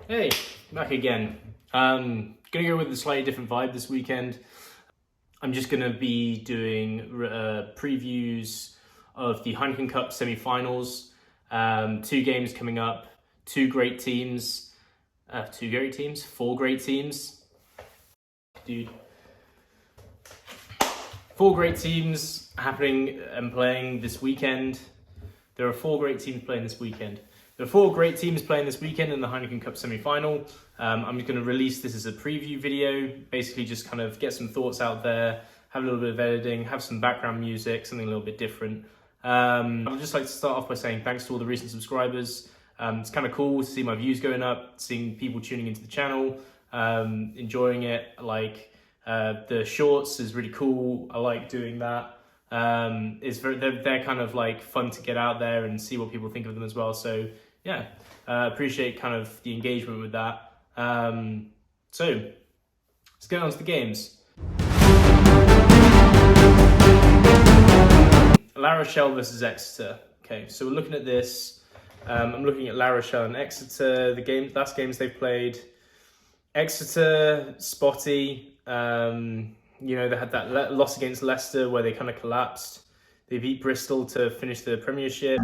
Hey, back again. Gonna go with a slightly different vibe this weekend. I'm just gonna be doing previews of the Heineken Cup semi-finals. Two games coming up, four great teams, dude. Four great teams happening and playing this weekend. There are four great teams playing this weekend. There are four great teams playing this weekend in the Heineken Cup semi-final. I'm going to release this as a preview video, basically just kind of get some thoughts out there, have a little bit of editing, have some background music, something a little bit different. I'd just like to start off by saying thanks to all the recent subscribers. It's kind of cool to see my views going up, seeing people tuning into the channel, enjoying it. The shorts is really cool. I like doing that. They're kind of like fun to get out there and see what people think of them as well. So yeah, appreciate kind of the engagement with that. So let's get on to the games. La Rochelle versus Exeter. Okay, so we're looking at this. I'm looking at La Rochelle and Exeter. The last games they've played. Exeter, spotty. They had that loss against Leicester where they kind of collapsed. They beat Bristol to finish the Premiership.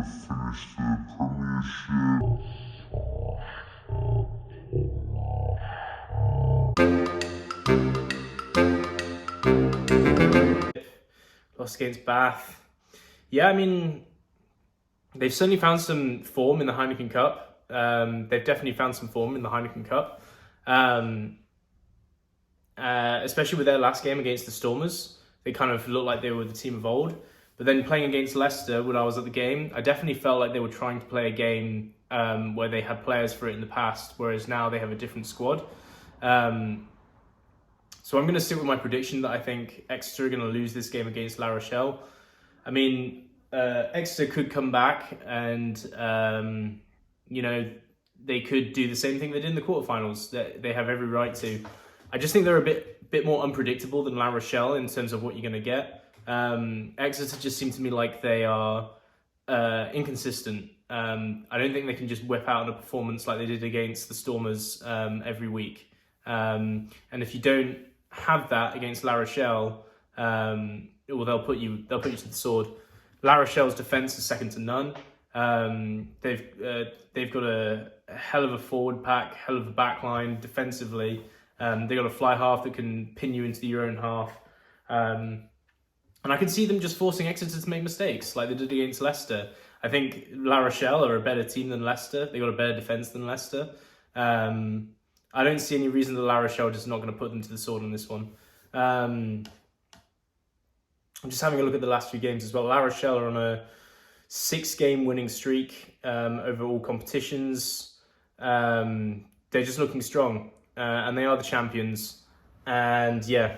Lost against Bath. Yeah, I mean, they've certainly found some form in the Heineken Cup. They've definitely found some form in the Heineken Cup. Especially with their last game against the Stormers. They kind of looked like they were the team of old. But then playing against Leicester when I was at the game, I definitely felt like they were trying to play a game where they had players for it in the past, whereas now they have a different squad. So I'm going to stick with my prediction that I think Exeter are going to lose this game against La Rochelle. I mean, Exeter could come back and, they could do the same thing they did in the quarterfinals. They have every right to. I just think they're a bit more unpredictable than La Rochelle in terms of what you're going to get. Exeter just seem to me like they are inconsistent. I don't think they can just whip out a performance like they did against the Stormers every week. And if you don't have that against La Rochelle, they'll put you to the sword. La Rochelle's defense is second to none. They've got a hell of a forward pack, hell of a back line defensively. They got a fly half that can pin you into your own half. And I can see them just forcing Exeter to make mistakes like they did against Leicester. I think La Rochelle are a better team than Leicester. They got a better defence than Leicester. I don't see any reason that La Rochelle is just not going to put them to the sword on this one. I'm just having a look at the last few games as well. La Rochelle are on a 6-game winning streak over all competitions. They're just looking strong. And they are the champions. And yeah,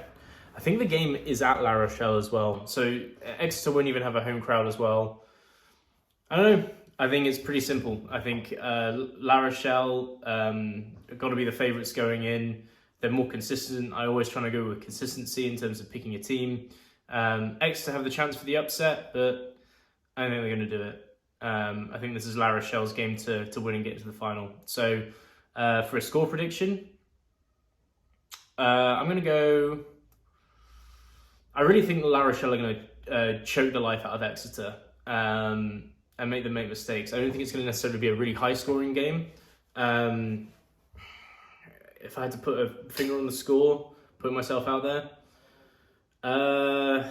I think the game is at La Rochelle as well. So Exeter won't even have a home crowd as well. I don't know. I think it's pretty simple. I think La Rochelle got to be the favourites going in. They're more consistent. I always try to go with consistency in terms of picking a team. Exeter have the chance for the upset, but I don't think they're going to do it. I think this is La Rochelle's game to win and get to the final. So for a score prediction, I'm going to go. I really think La Rochelle are going to choke the life out of Exeter and make them make mistakes. I don't think it's going to necessarily be a really high-scoring game. If I had to put a finger on the score, put myself out there, I'm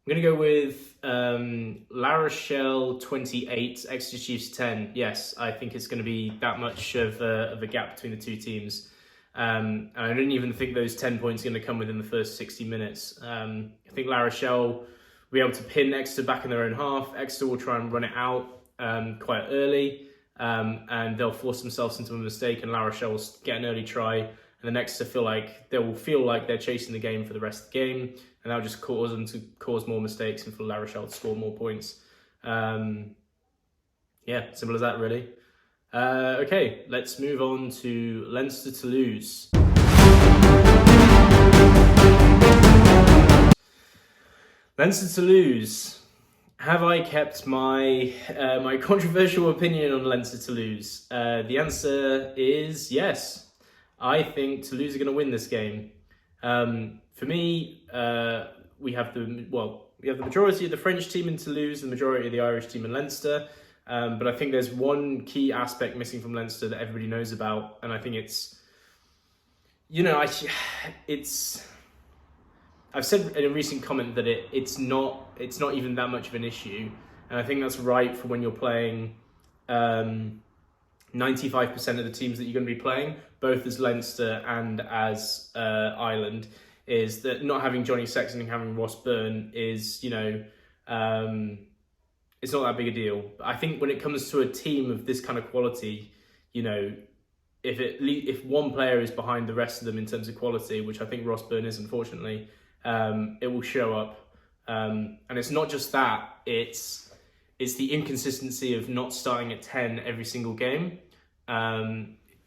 going to go with La Rochelle 28, Exeter Chiefs 10. Yes, I think it's going to be that much of a gap between the two teams. And I don't even think those 10 points are going to come within the first 60 minutes. I think La Rochelle will be able to pin Exeter back in their own half. Exeter will try and run it out quite early. And they'll force themselves into a mistake, and La Rochelle will get an early try. And then Exeter will feel like they're chasing the game for the rest of the game, and that'll just cause them to cause more mistakes and for La Rochelle to score more points. Yeah, simple as that, really. Okay, let's move on to Leinster to lose. Leinster to lose. Have I kept my my controversial opinion on Leinster to lose? The answer is yes. I think Toulouse are going to win this game. For me, we have the majority of the French team in Toulouse, the majority of the Irish team in Leinster. But I think there's one key aspect missing from Leinster that everybody knows about, and I think it's, I've said in a recent comment that it's not even that much of an issue, and I think that's right for when you're playing 95% of the teams that you're going to be playing, both as Leinster and as Ireland, is that not having Johnny Sexton and having Ross Byrne is, it's not that big a deal. But I think when it comes to a team of this kind of quality, if one player is behind the rest of them in terms of quality, which I think Ross Byrne is, unfortunately, it will show up. And it's not just that, it's the inconsistency of not starting at 10 every single game.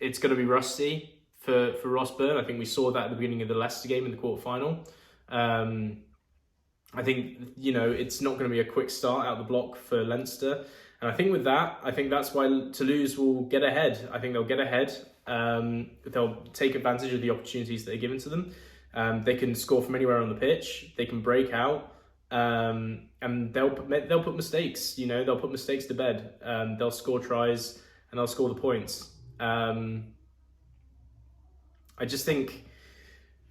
It's going to be rusty for Ross Byrne. I think we saw that at the beginning of the Leicester game in the quarterfinal. I think, it's not going to be a quick start out the block for Leinster. And I think with that, that's why Toulouse will get ahead. I think they'll get ahead. They'll take advantage of the opportunities that are given to them. They can score from anywhere on the pitch. They can break out. And they'll put mistakes, they'll put mistakes to bed. They'll score tries and they'll score the points. I just think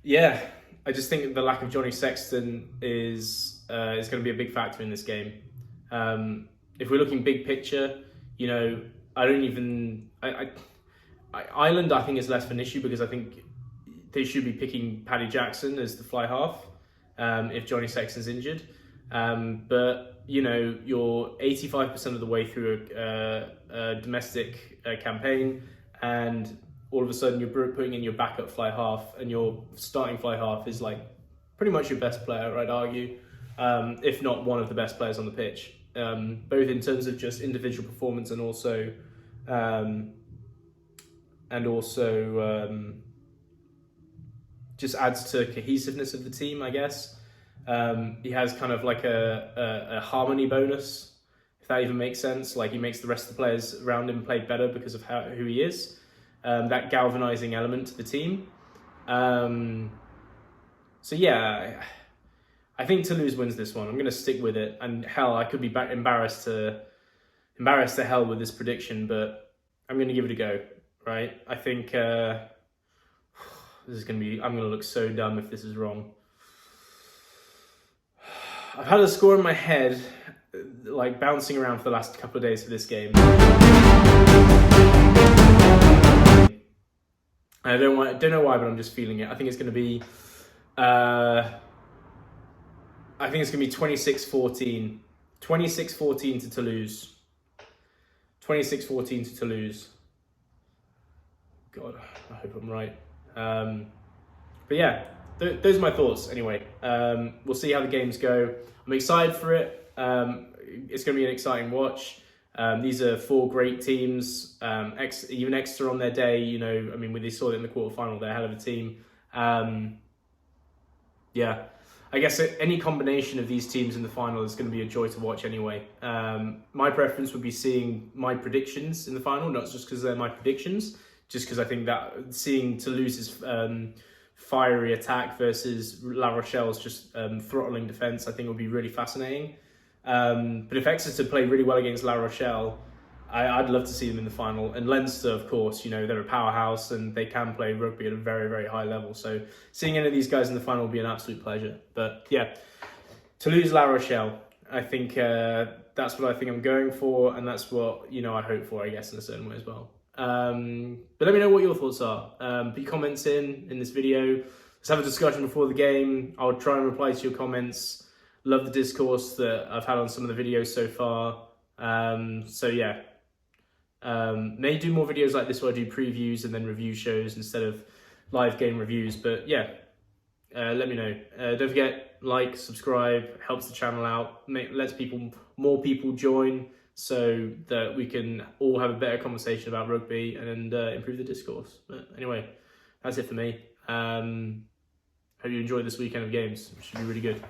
the lack of Johnny Sexton is going to be a big factor in this game. If we're looking big picture, Ireland, I think, is less of an issue because I think they should be picking Paddy Jackson as the fly half if Johnny Sexton's injured. But you're 85% of the way through a domestic campaign, and all of a sudden you're putting in your backup fly half, and your starting fly half is like pretty much your best player, I'd argue, if not one of the best players on the pitch, both in terms of just individual performance and also just adds to cohesiveness of the team, I guess. He has kind of like a harmony bonus, if that even makes sense. Like, he makes the rest of the players around him play better because of who he is. That galvanizing element to the team. So yeah, I think Toulouse wins this one. I'm going to stick with it. And hell, I could be embarrassed to hell with this prediction, but I'm going to give it a go. Right? I think I'm going to look so dumb if this is wrong. I've had a score in my head, like bouncing around for the last couple of days for this game. I don't know why, but I'm just feeling it. I think it's going to be 26-14. 26-14 to Toulouse. 26-14 to Toulouse. God, I hope I'm right. But yeah, those are my thoughts anyway. We'll see how the games go. I'm excited for it. It's going to be an exciting watch. These are four great teams. Even Exeter on their day, when they saw it in the quarterfinal, they're a hell of a team. Yeah, I guess any combination of these teams in the final is going to be a joy to watch anyway. My preference would be seeing my predictions in the final, not just because they're my predictions, just because I think that seeing Toulouse's fiery attack versus La Rochelle's just throttling defence, I think would be really fascinating. But if Exeter play really well against La Rochelle, I'd love to see them in the final. And Leinster, of course, they're a powerhouse and they can play rugby at a very, very high level. So seeing any of these guys in the final will be an absolute pleasure. But yeah, Toulouse, La Rochelle, I think that's what I think I'm going for. And that's what, I hope for, I guess, in a certain way as well. But let me know what your thoughts are. Put your comments in this video. Let's have a discussion before the game. I'll try and reply to your comments. Love the discourse that I've had on some of the videos so far. So yeah, may do more videos like this where I do previews and then review shows instead of live game reviews. But yeah, let me know. Don't forget, like, subscribe, helps the channel out, lets more people join so that we can all have a better conversation about rugby and improve the discourse. But anyway, that's it for me. Hope you enjoyed this weekend of games. It should be really good.